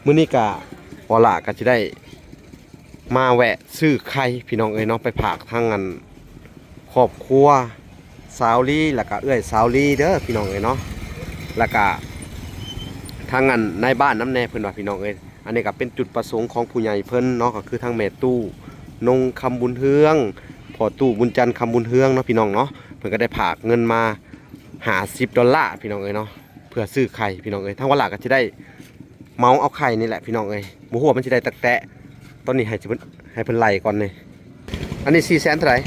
มื้อนี้ก็พอละก็จะได้มาแวะซื้อไข่พี่น้องเอ้ยเนาะไปฝากทางงานครอบครัวสาวลีแล้วก็เอื้อยสาวลีเด้อพี่น้องเอ้ยเนาะแล้วก็ทางงานในบ้านน้ำแน่เพิ่นว่าพี่น้องเอ้ยอันนี้ก็เป็นจุดประสงค์ของผู้ใหญ่เพิ่นเนาะก็คือทางแม่ตู้นงคำบุญเฮืองพอตู้บุญจันทร์คำบุญเฮืองเนาะพี่น้องเนาะเพิ่นก็ได้ฝากเงินมา$50พี่น้องเอ้ยเนาะเพื่อซื้อไข่พี่น้องเอ้ยทางวันหลักก็จะได้เมาเอาไข่นี่แหละพี่น้องเอ้ยบ่ฮู้ว่ามันสิได้ตักแตะตอนนี้ให้เพิ่นไล่ก่อนนี่อันนี้400,000เท่าไหร่450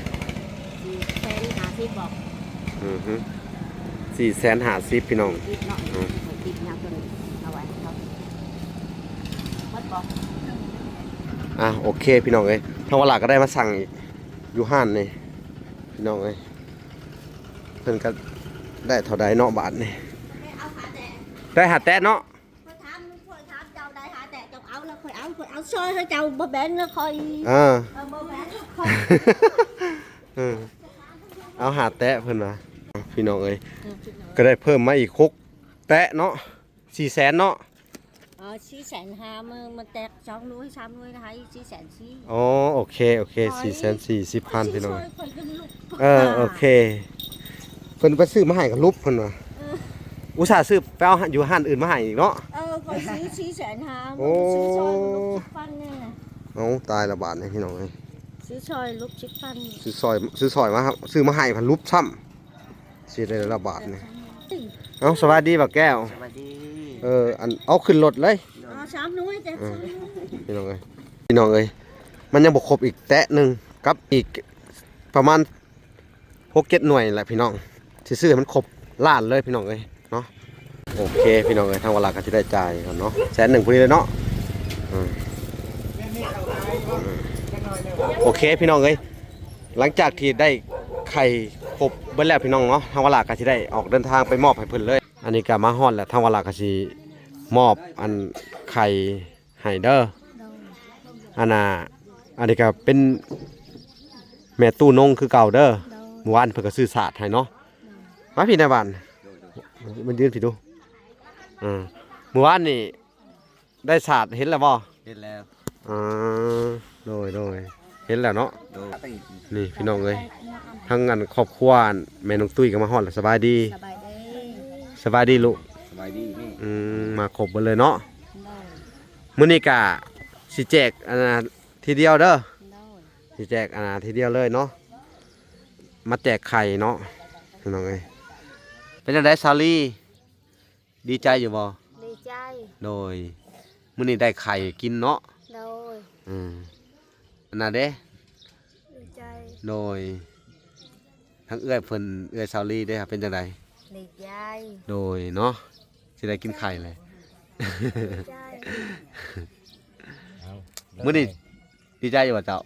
บอก450พี่น้องติดเนาะติดยามตัวนี้เอาไว้ครับหมดบอกโอเคพี่น้องเอ้ยทางวันหลักก็ได้มาสั่งอีกอยู่ห้านนี่พี่น้องเอ้ยเพิ่นก็ได้เท่าใดเนาะบาทนี่ได้หาแตะเนาะถามเจ้าได้หาแต่เจ้าเอาแล้วค่อยเอาซอยให้เจ้าบ่แบ่งแล้วค่อยบ่แบ่งค่อยเอาหาแตะเพิ่นว่าพี่น้องเอ้ยก็ได้เพิ่มมาอีก6แตะเนาะ400,000เนาะ450,000มันแตก2หน่วย3หน่วยนะคะ440,000อ๋อโอเค440,000พี่น้องโอเคเพิ่นไปซื้อมาให้กับรูปเพิ่นว่าอุตส่าห์ซื้อไปเอาอยู่ห้านอื่นมาให้อีกเนาะก็ซื้อ450,000ซื้อซอยลูกชิฟันเนี่ยเอาตายละบาทนี่พี่น้องเอ้ยซื้อซอยลูกชิฟันซื้อซอยมาครับซื้อมาให้พันรูปซ้ำสิได้ละบาทนี่เอาสวัสดีบ่าวแก้วสวัสดีอันเอาขึ้นรถเลย3หน่วยแต่พี่น้องเอ้ยมันยังบ่ครบอีกแตะนึงกับอีกประมาณ6-7หน่วยแหละพี่น้องสิซื้อให้มันครบล้านเลยพี่น้องเอ้ยเนาะโอเคพี่น้องเอ้ยทางเวลาก็สิได้จ่ายก่อนเนาะ100,000พุ่นนี้เลยเนาะโอเคพี่น้องเอ้ยหลังจากที่ได้ไข่ครบเบิดแล้วพี่น้องเนาะทางเวลาก็สิได้ออกเดินทางไปมอบให้เพิ่นเลยอันนี้ก็มาฮอดแล้วทางเวลาก็สิมอบอันไข่ให้เด้ออันนี้ก็เป็นแม่ตู้นงคือเก่าเด้อเมื่อวานเพิ่นก็ซื้อสาดให้เนาะมาพี่ในบ้านมันยืนพี่ดูเมื่อวานนี่ได้สาดเห็นแล้วบ่เห็นแล้วโดยเห็นแล้วเนาะนี่พี่น้องเอ้ยทั้งงานครอบครัวแม่น้องตุ้ยก็มาฮอดแล้วสบายดีลูกสบายดีนี่มาครบหมดเลยเนาะมื้อนี้ก็สิแจกทีเดียวเด้อสิแจกทีเดียวเลยเนาะมาแจกไข่เนาะพี่น้องเอ้ยเป็นจังได๋ซาลี่ดีใจอยู่บ่ดีใจโดยมื้อนี้ได้ไข่กินเนาะโดยอันน่ะเด้ดีใจโดยทั้งเอื้อยเพิ่นเอื้อยซาลี่เด้ครับเป็นจังได๋ดีใจโดยเนาะสิได้กินไข่เลยดีใจมื้อนี้ดีใจอยู่บ่เจ้า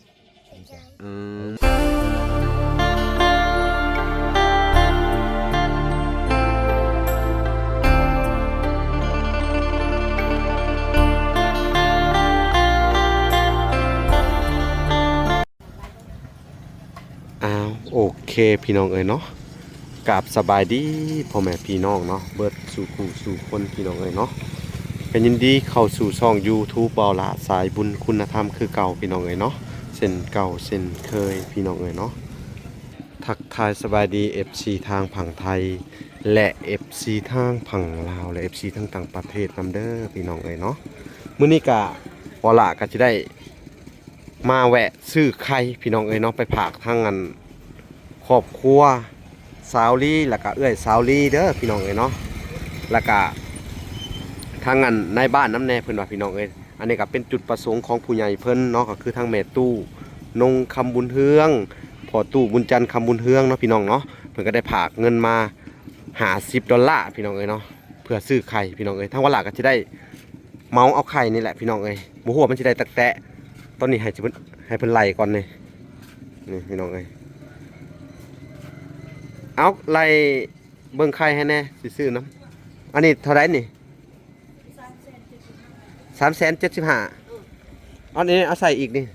โอเคพี่น้องเอ้ยเนาะกราบสบายดีพ่อแม่พี่น้องเนาะเบิดสู่คู่สู่คนพี่น้องเอ้ยเนาะเป็นยินดีเข้าสู่ช่อง YouTube บ่าวละสายบุญคุณธรรมคือเก่าพี่น้องเอ้ยเนาะเส้นเก่าเส้นเคยพี่น้องเอ้ยเนาะทักทายสบายดี FC ทางฝั่งไทยและ FC ทางฝั่งลาวและ FC ทางต่างประเทศนำเด้อพี่น้องเอ้ยเนาะมื้อนี้ก็บ่าวละก็สิได้มาแวะซื้อไข่พี่น้องเอ้ยเนาะไปฝากทางงานครอบครัวสาวลีแล้วก็เอื้อยสาวลีเด้อพี่น้องเอ้ยเนาะแล้วก็ทางงานในบ้านน้ำแน่เพิ่นว่าพี่น้องเอ้ยอันนี้ก็เป็นจุดประสงค์ของผู้ใหญ่เพิ่นเนาะก็คือทางแม่ตู้นงคำบุญเฮืองพอตู้บุญจันทร์คำบุญเฮืองเนาะพี่น้องเนาะเพิ่นก็ได้ฝากเงินมา$50พี่น้องเอ้ยเนาะเพื่อซื้อไข่พี่น้องเอ้ยทางวันหลักก็จะได้เมาเอาไข่นี่แหละพี่น้องเอ้ยบ่ฮู้ว่ามันสิได้ตักแตะตอนนี้ให้เพิ่นไล่ก่อนนี่พี่น้องเอ้ยเอาไล่เบิ่งไข่ให้แน่สิซื้อน้ำอันนี้เท่าไหร่นี่375,000อันนี้เอาใส่อีกนี่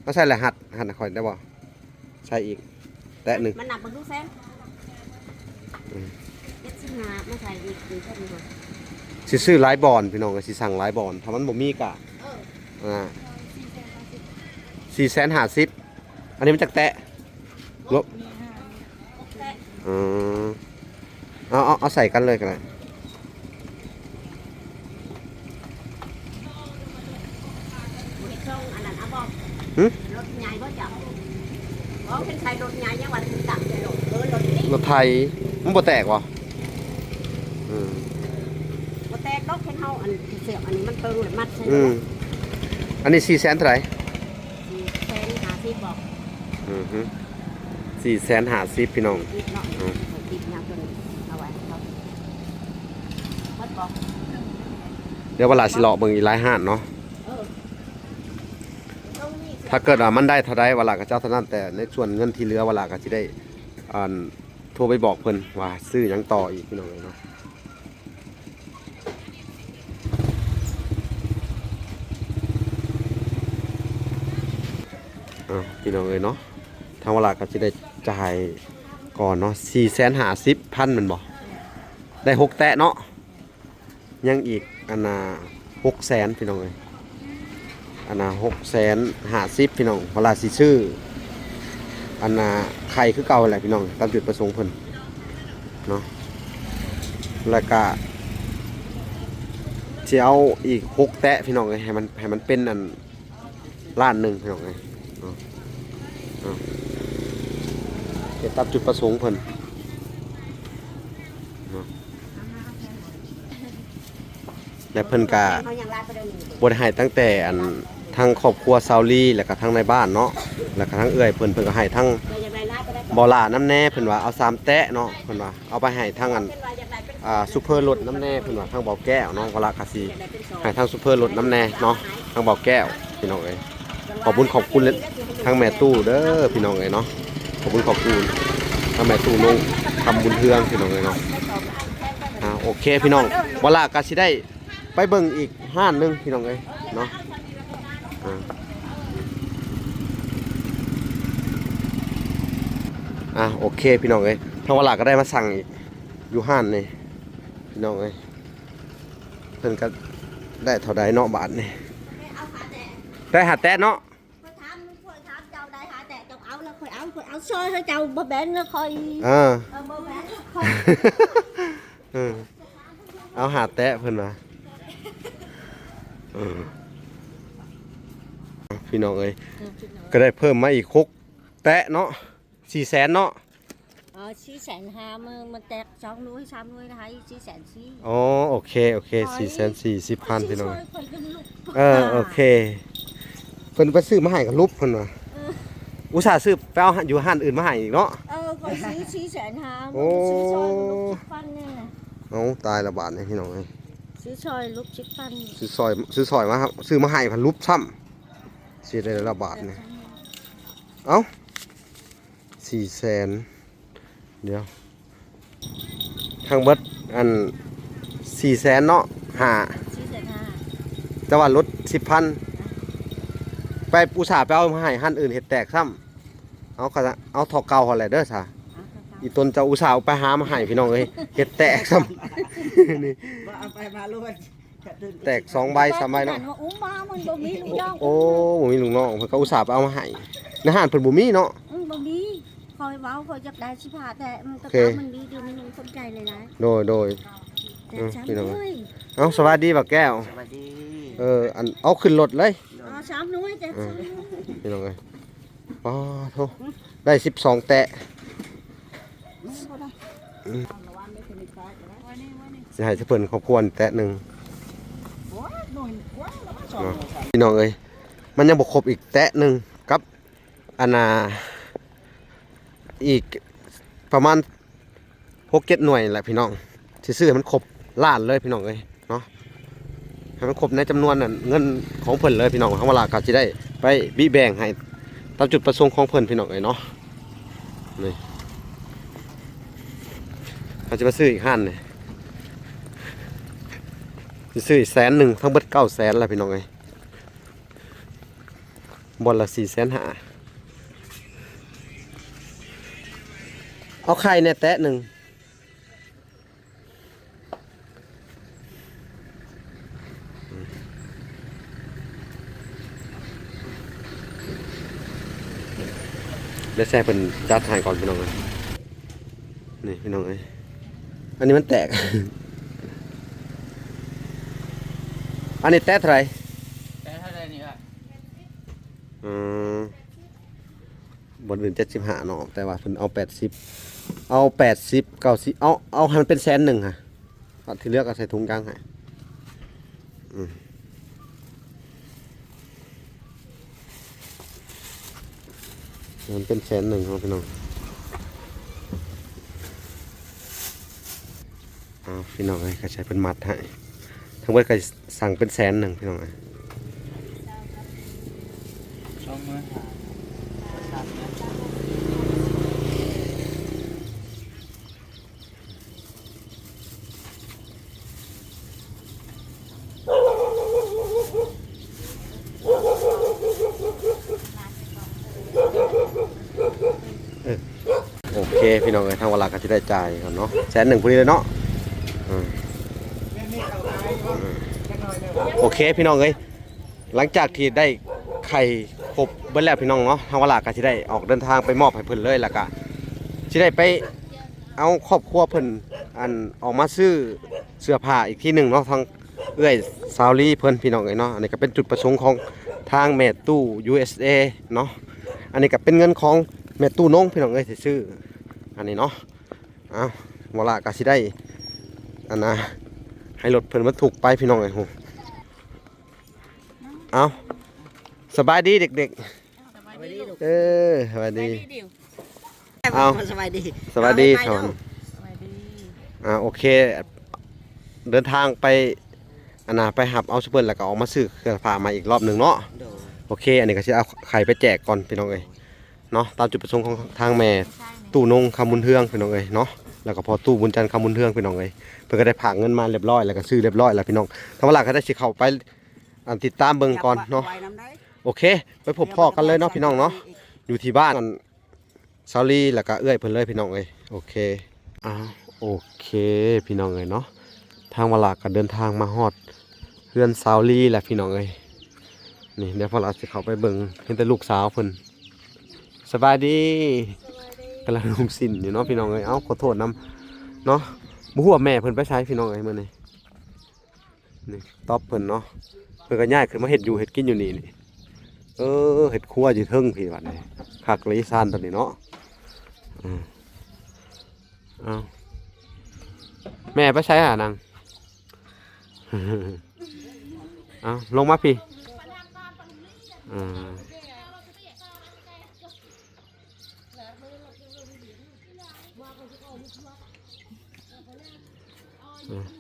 เอาใส่ละหัดค่อยได้บ่ใส่อีกแตะนึงมันหนักมันทุกเส้น75มาใส่อีก1เส้นก่อน สิซื้อหลายบอนพี่น้องก็สิสั่งหลายบอนถ้ามันบ่มีก็อ่า450,000อันนี้มันจักแตะลบอืมเอาใส่กันเลยก็ได้ อันนั้นเอาบอก หึ รถใหญ่บ่จับอ๋อเป็นใช้รถใหญ่ยังว่าถึงตักเลยรถรถนี้ รถไทยมันบ่แตกบ่อืม บ่แตกดอกเป็นเฮาอันเสียบอันนี้มันเติงเลยมัดใช่ไหม อืมอันนี้400,000เท่าไหร่ แทนหาที่บอก อือฮึ450,000พี่น้อง ติดเนาะติดยางตัวนี้เอาไว้ครับมัดบอก เดี๋ยวเวลาสิเลาะเบิ่งอีกหลายห้านเนาะ เออตรงนี้ ถ้าเกิดว่ามันได้เท่าใดเวลาก็เจ้าเท่านั้นแต่ในส่วนเงินที่เหลือเวลาก็สิได้อ่าโทรไปบอกเพิ่นว่าซื้อหยังต่ออีกพี่น้องเอ้ยเนาะพี่น้องเอ้ยเนาะทางเวลาก็สิได้จ่ายก่อนเนาะ450,000แม่นบ่ได้6แตะเนาะยังอีกอันน่ะ600,000พี่น้องเอ้ยอันน่ะ650,000พี่น้องเวลาสิซื้ออันน่ะไข่คือเก่าแหละพี่น้องตามจุดประสงค์เพิ่นเนาะแล้วก็สิเอาอีก6แตะพี่น้องเอ้ยให้มันเป็นอันล้านหนึงพี่น้องเอ้ยเนาะเฮ็ดตามจุดประสงค์เพิ่นเนาะและเพิ่นก็ เขายังลาดไปเดี๋ยวนี้ บ่ได้ให้ตั้งแต่อันทั้งครอบครัวซาวลีแล้วก็ทั้งในบ้านเนาะแล้วก็ทั้งเอื้อยเพิ่นก็ให้ทั้ง เดี๋ยวยังไงลาดไปได้ บ่อล่าน้ำแน่เพิ่นว่าเอา3แตะเนาะเพิ่นว่าเอาไปให้ทั้งอัน เป็นว่ายังไงเป็น ซุปเปอร์รถน้ำแน่เพิ่นว่าทั้งเบาแก้วเนาะเวลาก็สิ ยังไงเป็นสอง ให้ทั้งซุปเปอร์รถน้ำแน่เนาะทั้งเบาแก้วพี่น้องเอ้ยขอบคุณทั้งแม่ตู้เด้อพี่น้องเอ้ยเนาะขอบคุณทั้งแม่ตู้ลงทำบุญเทืองพี่น้องเอ้ยเนาะโอเคพี่น้องเวลาก็สิได้ไปเบิ่งอีกห้านหนึงพี่น้องเอ้ยเนาะโอเคพี่น้องเอ้ยทางเวลาก็ได้มาสั่งอีกอยู่ห้านนี่พี่น้องเอ้ยเพิ่นก็ได้เท่าใดเนาะบาทนี่ เอาขาแตะ ได้หาแตะเนาะ ค่อยถามเจ้าได้หาแตะเจ้าเอาแล้วค่อยเอาซอยให้เจ้าบ่แบนแล้วค่อย อ่า บ่แบนค่อย เอาหาแตะเพิ่นว่าพี่น้องเอ้ยก็ได้เพิ่มมาอีก6แตะเนาะ400,000เนาะ 450,000มันแตก2หน่วย3หน่วยนะคะ440,000 อ๋อโอเค440,000พี่น้องโอเคเพิ่นไปซื้อมาให้กับรูปเพิ่นว่าอุตส่าห์ซื้อไปเอาอยู่ห้านอื่นมาให้อีกเนาะ ก็ซื้อ450,000 โอ้ ซื้อซอยลูกชิดฟันเนี่ย เอาตายละบาทนี่พี่น้องเอ้ย ซื้อซอยลูกชิดฟัน ซื้อซอยมาครับซื้อมาให้พันรูปซ้ำเสียได้ละบาทนี่เอ้า400,000เดี๋ยวทางเบิดอัน400,000เนาะ450,000แต่ว่ารถ10,000ไปอุตส่าห์ไปเอามาให้หันอื่นเฮ็ดแตกซ้ำเอาทอเก่าหั่นแหละเด้อซะอีตนจะอุตส่าห์เอาไปหามาให้พี่น้องเอ้ยเฮ็ดแตกซ้ำ นี่ เอาไปมาลูก แตก2ใบ3ใบเนาะ อุ้มมามันบ่มีลูกน้อง โอ้บ่มีลุงน้องเพิ่นก็อุตส่าห์ไปเอามาให้ในห้านเพิ่นบ่มีเนาะ บ่มีคอยเว้าคอยจับได้สิพาแต่มันก็ โอเค มันดีอยู่มันยังสนใจเลยนะ โดย แต่ช้ำด้วย เอ้าสวัสดีบักแก้ว สวัสดี อันเอาขึ้นรถเลย ช้ำด้วยแต่ช้ำ พี่น้องเอ้ยป้าโธ่ได้12แตะสิให้เพิ่นครอบครัวนี่แตะหนึงพี่น้องเอ้ยมันยังบ่ครบอีกแตะหนึงกับอันน่ะอีกประมาณ6-7หน่วยแหละพี่น้องสิซื้อให้มันครบล้านเลยพี่น้องเอ้ยเนาะให้มันครบในจำนวนนั้นเงินของเพิ่นเลยพี่น้องทั้งเวลาก็สิได้ไปบิแบ่งให้ตามจุดประสงค์ของเพิ่นพี่น้องเอ้ยเนาะนี่เขาจะมาซื้ออีกห้านนี่สิซื้ออีก100,000ทั้งเบิด900,000แล้วพี่น้องเอ้ยบอลละ450,000เอาไข่เนี่ยแตะหนึ่ง ได้แซ่เพิ่นจัดให้ก่อนพี่น้องเอ้ยนี่พี่น้องเอ้ยอันนี้มันแตก อันนี้แตกเท่าไหร่ แต่ถ้าได้นี่ก็ บนอื่น75เนาะแต่ว่าเพิ่นเอา80เอา80 90เอาให้มันเป็น100,000ค่ะเอาที่เหลือกเอาใส่ถุงยางให้มันเป็น100,000เนาะพี่น้องพี่น้องเอ้ยก็ใช้เป็นมัดให้ทั้งหมดก็สั่งเป็น100,000พี่น้องเอ้ย ช่องมือหา โอเคพี่น้องเอ้ยทางเวลาก็จะได้จ่ายกันเนาะ100,000พอดีเลยเนาะโอเคพี่น้องเอ้ยหลังจากที่ได้ไข่ครบเบิดแล้วพี่น้องเนาะทางเวลาก็จะได้ออกเดินทางไปมอบให้เพิ่นเลยแล้วก็จะได้ไปเอาครอบครัวเพิ่นอันออกมาซื้อเสื้อผ้าอีกที่หนึ่งเนาะทางเอื้อยซาวลีเพิ่นพี่น้องเอ้ยเนาะอันนี้ก็เป็นจุดประสงค์ของทางแม่ตู้ USA เนาะอันนี้ก็เป็นเงินของแม่ตู้น้องพี่น้องเอ้ยที่ซื้ออันนี้เนาะเอาเวลาก็สิได้อันน่ะให้รถเพิ่นมาถูกไปพี่น้องเอ้ยโหเอาสบายดีเด็กๆสบายดีเอา สบายดี สวัสดีชอน สบายดี โอเคเดินทางไปอันน่ะไปหับเอาซุปเปอร์แล้วก็ออกมาซื้อเครื่องผ้ามาอีกรอบหนึ่งเนาะโอเคอันนี้ก็สิเอาไข่ไปแจกก่อนพี่น้องเอ้ยเนาะตามจุดประสงค์ของทางแม่ตู้นงคำบุญเทืองพี่น้องเอ้ยเนาะแล้วก็พอตู้บุญจันทร์คำบุญเทืองพี่น้องเอ้ยเพิ่นก็ได้ผากเงินมาเรียบร้อยแล้วก็ซื้อเรียบร้อยแล้วพี่น้องถ้าเวลาก็ได้สิเข้าไปติดตามเบิ่งก่อนเนาะโอเคไปพบพ่อกันเลยเนาะพี่น้องเนาะอยู่ที่บ้านซาลีแล้วก็เอื้อยเพิ่นเลยพี่น้องเอ้ยโอเคโอเคพี่น้องเอ้ยเนาะทางเวลาก็เดินทางมาฮอดเฮือนซาลีแหละพี่น้องเอ้ยนี่เดี๋ยวพอเราสิเข้าไปเบิ่งเห็นแต่ลูกสาวเพิ่นสบายดีกำลังลงสินอยู่เนาะพี่น้องเอ้ยขอโทษนำเนาะบ่ฮู้ว่าแม่เพิ่นไปใช้พี่น้องเอ้ยมื้อนี้นี่ตอบเพิ่นเนาะเพิ่นก็ย้ายขึ้นมาเฮ็ดอยู่เฮ็ดกินอยู่นี่เฮ็ดครัวอยู่เทิงพี่บัดนี้คักเลยอีสานตอนนี้เนาะแม่ไปใช้หานาง ลงมาพี่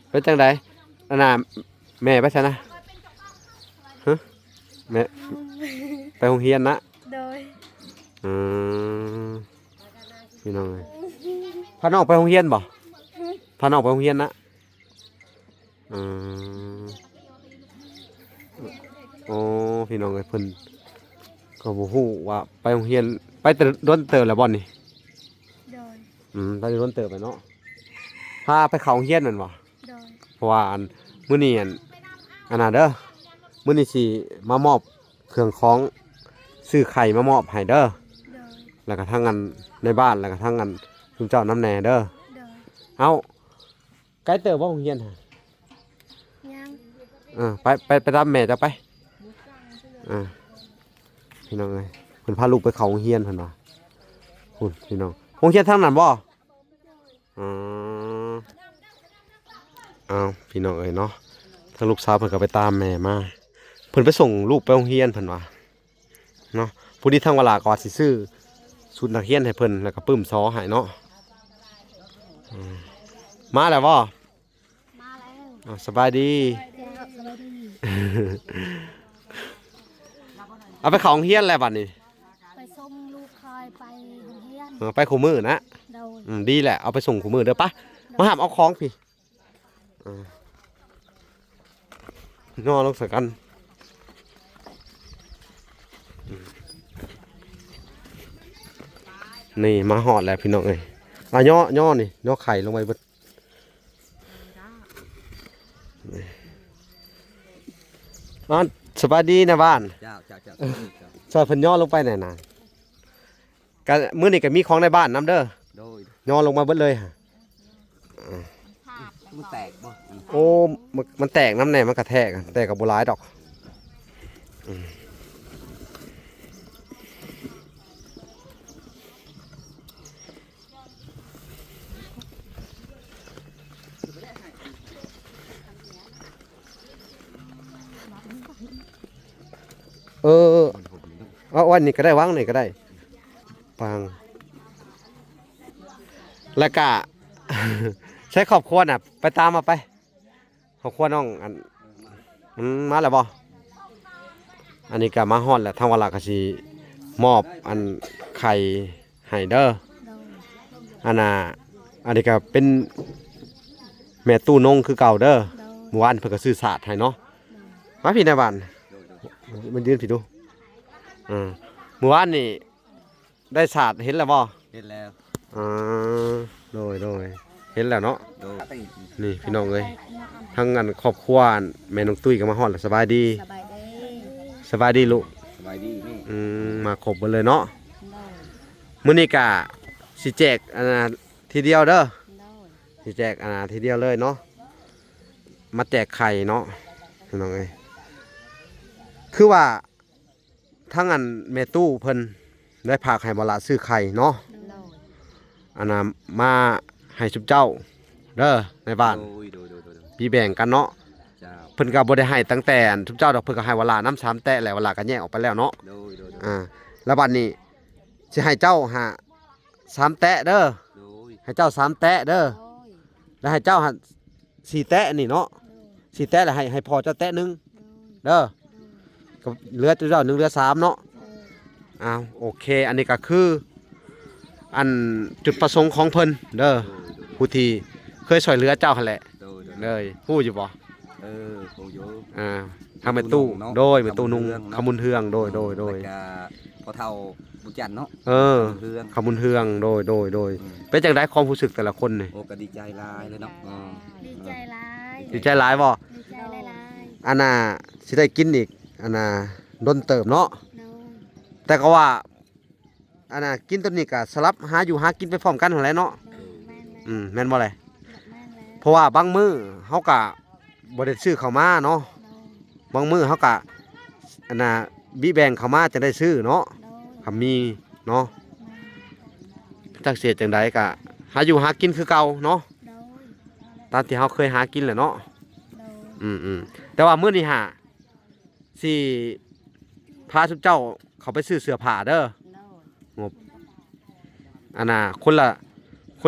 เป็นจังไดอันน่ะแม่ไปใช่นะฮะแม่ไปโรงเรียนนะ โดย พี่น้องเลยพาน้องไปโรงเรียนบ่พาน้องไปโรงเรียนนะโอ้พี่น้องเลยเพิ่นก็บ่ฮู้ว่าไปโรงเรียนไปแต่โดนเติบแล้วบ่นี่ โดย ไปโดนเติบไปเนาะพาไปเข้าโรงเรียนนั่นบ่ โดย เพราะว่ามื้อนี้อันน่ะเด้อมื้อนี้สิมามอบเครื่องของซื้อไข่มามอบให้เด้อ โดย แล้วก็ทั้งอันในบ้านแล้วก็ทั้งอันคุณเจ้าน้ำแหน่เด้อ โดย เอาไกลเติบบ่โรงเรียนฮะ ยัง ไปรับแม่จะไปพี่น้องเอ้ยเพิ่นพาลูกไปเข้าโรงเรียนเพิ่นว่าพุ่นพี่น้องโรงเรียนทางนั้นบ่พี่น้องเอ้ยเนาะทางลูกสาวเพิ่นก็ไปตามแม่มาเพิ่นไปส่งลูกไปโรงเรียนเพิ่นว่าเนาะผู้ที่ทางเวลาก็สิซื้อชุดนักเรียนให้เพิ่นแล้วก็ปึ้มซอให้เนาะมาแล้วบ่ มาแล้ว สบายดี สบายดี เอาไปเข้าโรงเรียนแล้วบัดนี้ ไปส่งลูกคอยไปโรงเรียน ไปคู่มือนะ โดย ดีแหละเอาไปส่งคู่มือเด้อปะมาหามเอาของพี่งอลงสักกันนี่มาหอดแล้วพี่น้องเอ้ยย่อนี่ย่อไข่ลงไปเบิดสบายดีนะบ้าน เจ้า ซอยเพิ่นย่อลงไปไหนนาน ก็มื้อนี้ก็มีของในบ้านนํเด้อ โดย ย่อลงมาเบิดเลยฮะ ภาพ มันแตกบ่ โอ้มันแตกน้ำแน่มันกระแทกอะแต่ก็บ่หลายดอกเอาวันนี้ก็ได้วางนี่ก็ได้ปังแล้วก็ ใช้ครอบครัวน่ะไปตามมาไปครอบครัวน้องอันมาแล้วบ่อันนี้ก็มาฮอดแล้วทางวันละก็สิมอบอันไข่ให้เด้ออันน่ะอันนี้ก็เป็นแม่ตู้นงคือเก่าเด้อเมื่อวานเพิ่นก็ซื้อสาดให้เนาะมาพี่ในบ้านมันยืนพี่ดูเมื่อวานนี่ได้สาดเห็นแล้วบ่ เห็นแล้ว อ่าโดยเห็นแล้วเนาะ โดย นี่พี่น้องเอ้ยทั้งงานครอบครัวแม่น้องตุ้ยก็มาฮอดแล้วสบายดี สบายดี สบายดีลูก สบายดีนี่ มาครบหมดเลยเนาะ โดย มื้อนี้ก็สิแจกอันน่ะทีเดียวเด้อ โดย สิแจกอันน่ะทีเดียวเลยเนาะมาแจกไข่เนาะพี่น้องเอ้ยคือว่าทั้งอันแม่ตู้เพิ่นได้พาไข่บ่ละซื้อไข่เนาะ โดย อันน่ะมาให้ชุบเจ้าเด้อในบ้าน โดยโดย พี่แบ่งกันเนาะ เจ้า เพิ่นก็บ่ได้ให้ตั้งแต่อันทุกเจ้าดอกเพิ่นก็ให้เวลาน้ำ3แตะแล้วเวลาก็แยกออกไปแล้วเนาะ โดย แล้วบัดนี้สิให้เจ้าหา3แตะเด้อ โดย ให้เจ้า3แตะเด้อ โดย แล้วให้เจ้าหา4แตะนี่เนาะ4แตะแล้วให้พ่อเจ้าแตะหนึงเด้อก็เหลือเจ้า1เหลือ3เนาะอ้าวโอเค อันนี้ก็คืออันจุดประสงค์ของเพิ่นเด้อผู้ที่เคยช่วยเหลือเจ้าหั่นแหละ โดย เลยฮู้อยู่บ่ โอ้ย ทางแม่ตู้ เนาะ โดยแม่ตู้นุง ขบุญเฮืองเนาะ ขมุนเฮืองโดย แล้วก็พอเท่าบุญจันทร์เนาะ เฮือง ขมุนเฮืองโดยเป็นจังได๋ความรู้สึกแต่ละคนนี่ โอ้ก็ดีใจหลายเลยเนาะ ดีใจหลาย ดีใจหลายบ่ ดีใจหลาย อันน่ะสิได้กินอีกอันน่ะดนเติบเนาะ โดย แต่ก็ว่าอันน่ะกินตัวนี้ก็สลับหาอยู่หากินไปพร้อมกันหั่นแหละเนาะ โดยแม่นแล้ว แม่นบ่แหละ แม่นแล้ว เพราะว่าบางมื้อเฮาก็บ่ได้ซื้อเข้ามาเนาะ โดย บางมื้อเฮาก็อันน่ะบิแบ่งเข้ามาจะได้ซื้อเนาะ โดย ถ้ามีเนาะจักเสียจังไดก็หาอยู่หากินคือเก่าเนาะ โดย ตามที่เฮาเคยหากินแหละเนาะ โดย แต่ว่ามื้อนี้หาสิพาทุกเจ้าเขาไปซื้อเสื้อผ้าเด้อ โดย อันน่ะคน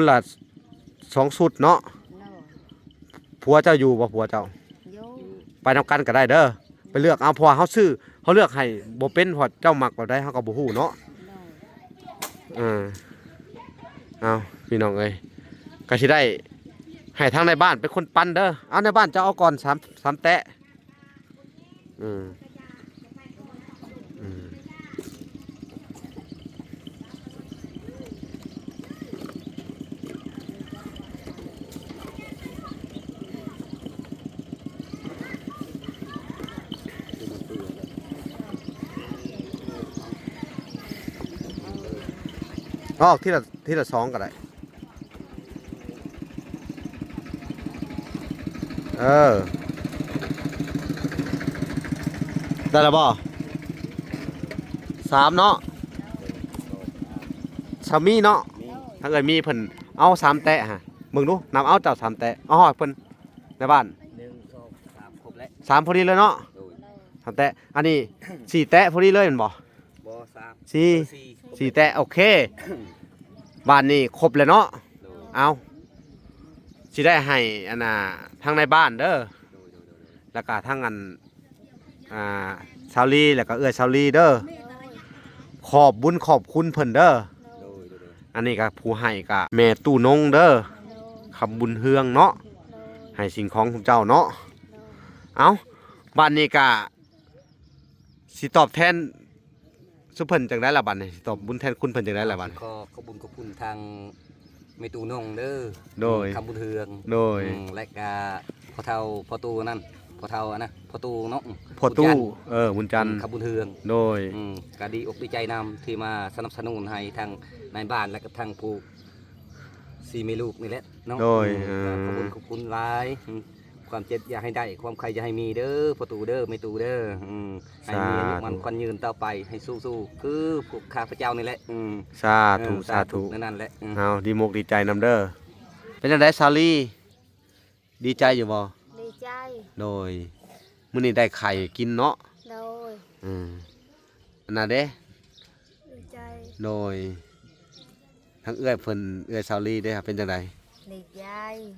ละ2ชุดเนาะ โดย ผัวเจ้าอยู่บ่ผัวเจ้า โย ไปนำกันก็ได้เด้อไปเลือกเอาเพราะว่าเฮาซื้อเฮาเลือกให้บ่เป็นเพราะเจ้ามักแบบใดเฮาก็บ่ฮู้เนาะ โดย เอาพี่น้องเอ้ยก็สิได้ให้ทางในบ้านเป็นคนปั้นเด้อเอาในบ้านเจ้าเอาก่อน3แตะอืมออกทีละ2ก็ได้ได้แล้วบ่3เนาะสามีเนาะถ้าเกิดมีเพิ่นเอา3แตะฮะมึงดูนำเอาเจ้า3แตะเอาฮอดเพิ่นในบ้าน 1 2 3ครบแล้ว 3พอดีเลยเนาะ โดย 3แตะอันนี้4แตะพอดีเลยแม่นบ่ บ่3 4แตะโอเคบ้านนี้ครบแล้วเนาะ โดย เอาสิได้ให้อันน่ะทางในบ้านเด้อ แล้วก็ทั้งอันชาวลีแล้วก็ชาวลีเด้อขอบบุญขอบคุณเพิ่นเด้ออันนี้ก็ผู้ให้ก็แม่ตู้นงเด้อคำบุญเฮืองเนาะให้สิ่งของของเจ้าเนาะเอาบ้านนี้ก็สิตอบแทนสุเพิ่นจังได้ละบัดนี้สิตอบบุญแทนคุณเพิ่นจังได้ละบัด ขอบคุณทางเมตูนงเด้อ โดย คำบุญเฮือง โดย และก็พอเท่าพอตูนั่น พอเท่าอะนะพอตูเนาะ พอตู้บุญจันทร์ ขบุญเฮือง โดย ก็ดีอกดีใจนำที่มาสนับสนุนให้ทางนายบ้านและก็ทางผู้สี่เมลูกนี่แหละเนาะ โดย ขอบคุณหลายความเจ็บอย่าให้ได้ความใครอย่าให้มีเด้อพอตูเด้อไม่ตูเด้อให้มีอายุมันควันยืนต่อไปให้สู้ๆคือพวกข้าพเจ้านี่แหละสาธุสาธุ นั่นแหละ เอาดีมกดีใจนำเด้อเป็นจังได๋ซาลีดีใจอยู่บ่ ดีใจ โดยมื้อนี้ได้ไข่กินเนาะ โดย อันนั้นเด้ ดีใจ โดยทั้งเอื้อยเพิ่นเอื้อยซาลีเด้ครับเป็นจังได๋ ดีใจ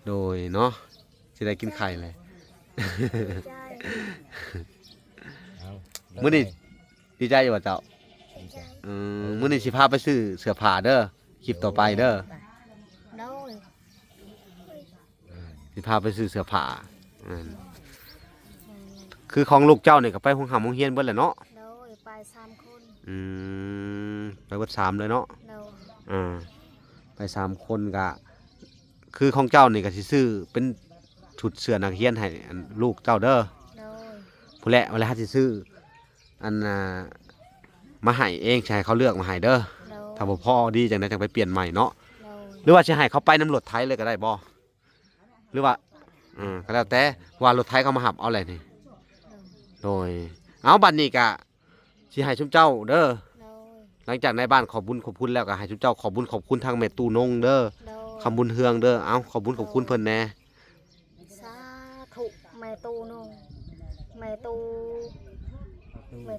โดยเนาะสิได้กินไข่เลย ดีใจ มื้อนี้ดีใจอยู่บ่เจ้า ดีใจ มื้อนี้สิพาไปซื้อเสื้อผ้าเด้อคลิปต่อไปเด้อ โดย สิพาไปซื้อเสื้อผ้าคือของลูกเจ้านี่ก็ไปโรงหำโรงเรียนเบิดแหละเนาะ โดยไป3 คน ไปเบิด3เลยเนาะ โดย ไป3คนก็คือของเจ้านี่ก็สิซื้อเป็นชุดเสื้อนักเรียนให้อันลูกเจ้าเด้อ โดย ผู้แหละเวลาสิซื้ออันมาให้เองใช่เขาเลือกมาให้เด้อ โดย ถ้าบ่พอดีจังได๋จังไปเปลี่ยนใหม่เนาะ โดย หรือว่าสิให้เขาไปน้ำรถไทยเลยก็ได้บ่หรือว่าก็แล้วแต่ว่ารถไทยเขามาหับเอาแหละนี่โดยเอาบัดนี้ก็สิให้ชุมเจ้าเด้อ โดย หลังจากในบ้านขอบบุญขอบคุณแล้วก็ให้ชุมเจ้าขอบบุญขอบคุณทางแม่ตู่นงเด้อ โดย คำบุญเฮืองเด้อเอาขอบบุญขอบคุณเพิ่นแหน่ สาธุแม่ตูนงแม่ตูแม่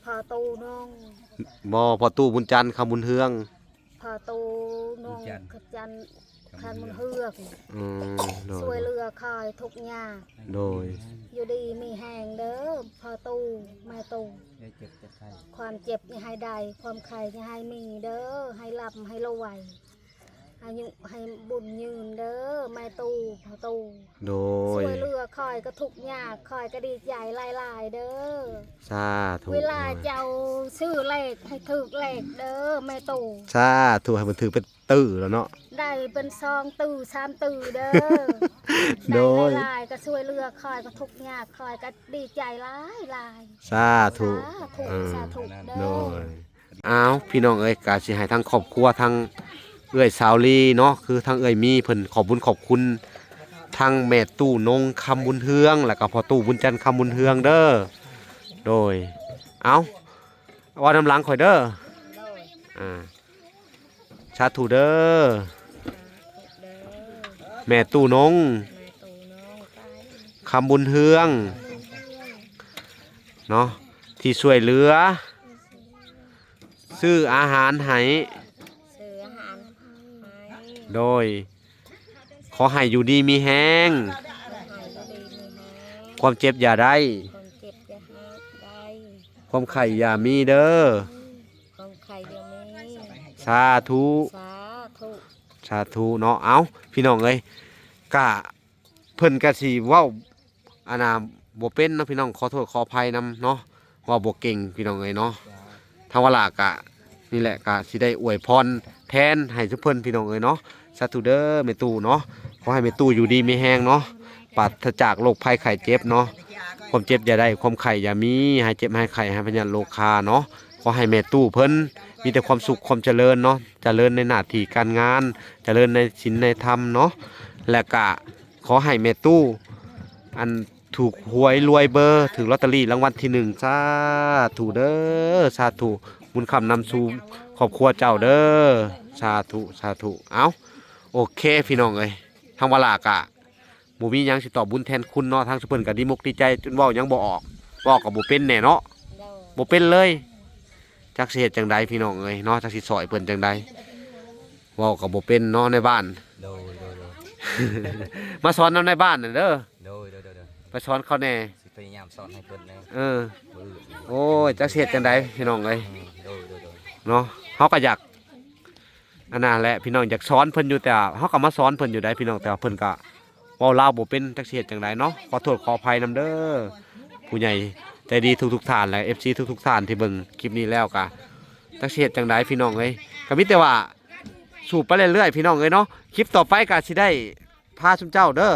พอตูนง บ่พอตู่บุญจันทร์คำบุญเฮือง พอตูนงขจันคันมันเฮือก โด ช่วย ย เรือคอยทุกอย่าง โดย อยู่ดีมีแหงเด้อพอตูแม่ตู ได้เจ็บจะไข้ ความเจ็บอย่าให้ใดความไข่อย่าให้มีเด้อให้หลับให้รวยอายุให้บุญยืนเด้อแม่ตูพอตู โด ช่ ย วยเรือคอยก็ทุกยากคอยก็ดีใจหลายๆเด้อ สาธุ เวลาเจ้าซื้อเลขให้ถูกเลขเด้อแม่ตู่ สาธุให้มันถือเป็นตื้อแล้วเนาะ ได้เป็น2 ตื่3 ตื่เด้อ โดย ได้หลายๆก็ช่วยเรือคอยก็ทุกยากคอยก็ดีใจหลาย สาธุ สาธุเด้ โด อย อ้าวพี่น้องเอ้ยกาสิให้ทั้งครอบครัวทั้งเอื้อยสาวลีเนาะคือทั้งเอื้อยมีเพิ่นขอบบุญขอบคุณทั้งแม่ตู่นงคำบุญเฮืองแล้วก็พ่อตู่บุญจันทร์คำบุญเฮืองเด้อโดยเอาว่าน้ำหลังข่อยเด้อสาธุเด้อแม่ตู่นง แม่ตู่น้องไป คำบุญเฮืองเนาะที่ช่วยเหลือซื้ออาหารให้ ซื้ออาหารให้ โดยขอให้อยู่ดีมีแห้ง ให้ก็ดีมีแฮง ความเจ็บอย่าได้ คนเจ็บจะหาได้ ความไข่อย่ามีเด้อ คนไข่เดียวมี สาธุ สาธุ สาธุเนาะเอาพี่น้องเอ้ยกะเพิ่นกะสิเว้าอานาบ่เป็นเนาะพี่น้องขอโทษขออภัยนำเนาะเว่าบ่เก่งพี่น้องเอ้ยเนาะทางวลากะนี่แหละกะสิได้อวยพรแทนให้ทุกเพิ่นพี่น้องเอ้ยเนาะสาธุเด้อแม่ตู่เนาะขอให้แม่ตู่อยู่ดีมีแฮงเนาะปราศจากโรคภัยไข้เจ็บเนาะความเจ็บอย่าได้ความไข้อย่ามีให้เจ็บให้ไข้ให้พยาโรคาเนาะขอให้แม่ตู่เพิ่นมีแต่ความสุขความเจริญเนาะเจริญในหน้าที่การงานเจริญในศีลในธรรมเนาะและกะขอให้แม่ตู่อันถูกหวยรวยเบอร์ถึงลอตเตอรี่รางวัลที่1สาธุเด้อสาธุบุญคำนำสู่ครอบครัวเจ้าเด้อสาธุสาธุเอาโอเคพี่น้องเอ้ยทางวลากะบ่มีหยังสิตอบบุญแทนคุณเนาะทางสุเพิ่นก็ดีมุกดีใจจนเว้าหยังบ่ออกบอกก็บ่เป็นแน่เนาะ โดย บ่เป็นเลยจักสิเฮ็ดจังใดพี่น้องเอ้ยเนาะจักสิซอยเพิ่นจังใดเว้าก็บ่เป็นเนาะในบ้าน โดย มาสอนนำในบ้านน่ะเด้อ โดย ไปสอนเขาแน่ สิพยายามสอนให้เพิ่นแน่ เออ มือ โอ้ยจักสิเฮ็ดจังใดพี่น้องเอ้ย โดย เนาะเฮาก็อยากอันนั้นแหละพี่น้องอยากสอนเพิ่นอยู่แต่เฮาก็มาสอนเพิ่นอยู่ได้พี่น้องแต่ว่าเพิ่นก็เว้าลาวบ่เป็นจักสิเฮ็ดจังใดเนาะขอโทษขออภัยนำเด้อผู้ใหญ่ใจดีทุกๆท่านและ FC ทุกๆท่านที่เบิ่งคลิปนี้แล้วก็จักสิเฮ็ดจังใดพี่น้องเอ้ยก็มีแต่ว่าสูบไปเรื่อยๆพี่น้องเอ้ยเนาะคลิปต่อไปก็สิได้พาชุมเจ้าเด้อ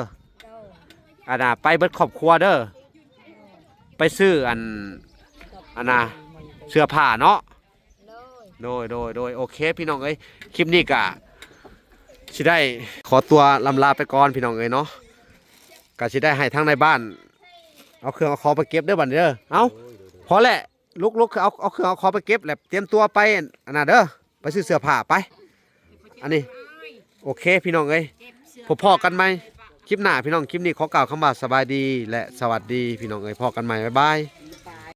โดย อันน่ะไปเบิดครอบครัวเด้อไปซื้ออันน่ะเสื้อผ้าเนาะ เลย โดยโอเคพี่น้องเอ้ยคลิปนี้ก็สิได้ขอตัวลำลาไปก่อนพี่น้องเอ้ยเนาะก็สิได้ให้ทั้งในบ้านเอาเครื่องเอาของไปเก็บเด้อบัดนี้เด้อเอาพอแหละลุกเอาเครื่องเอาของไปเก็บแหละเตรียมตัวไปอันน่ะเด้อไปซื้อเสื้อผ้าไปอันนี้โอเคพี่น้องเอ้ยพอกันไหมคลิปหน้าพี่น้องคลิปนี้ขอกล่าวคำว่าสบายดีและสวัสดีพี่น้องเอ้ยพอกันใหม่บ๊ายบาย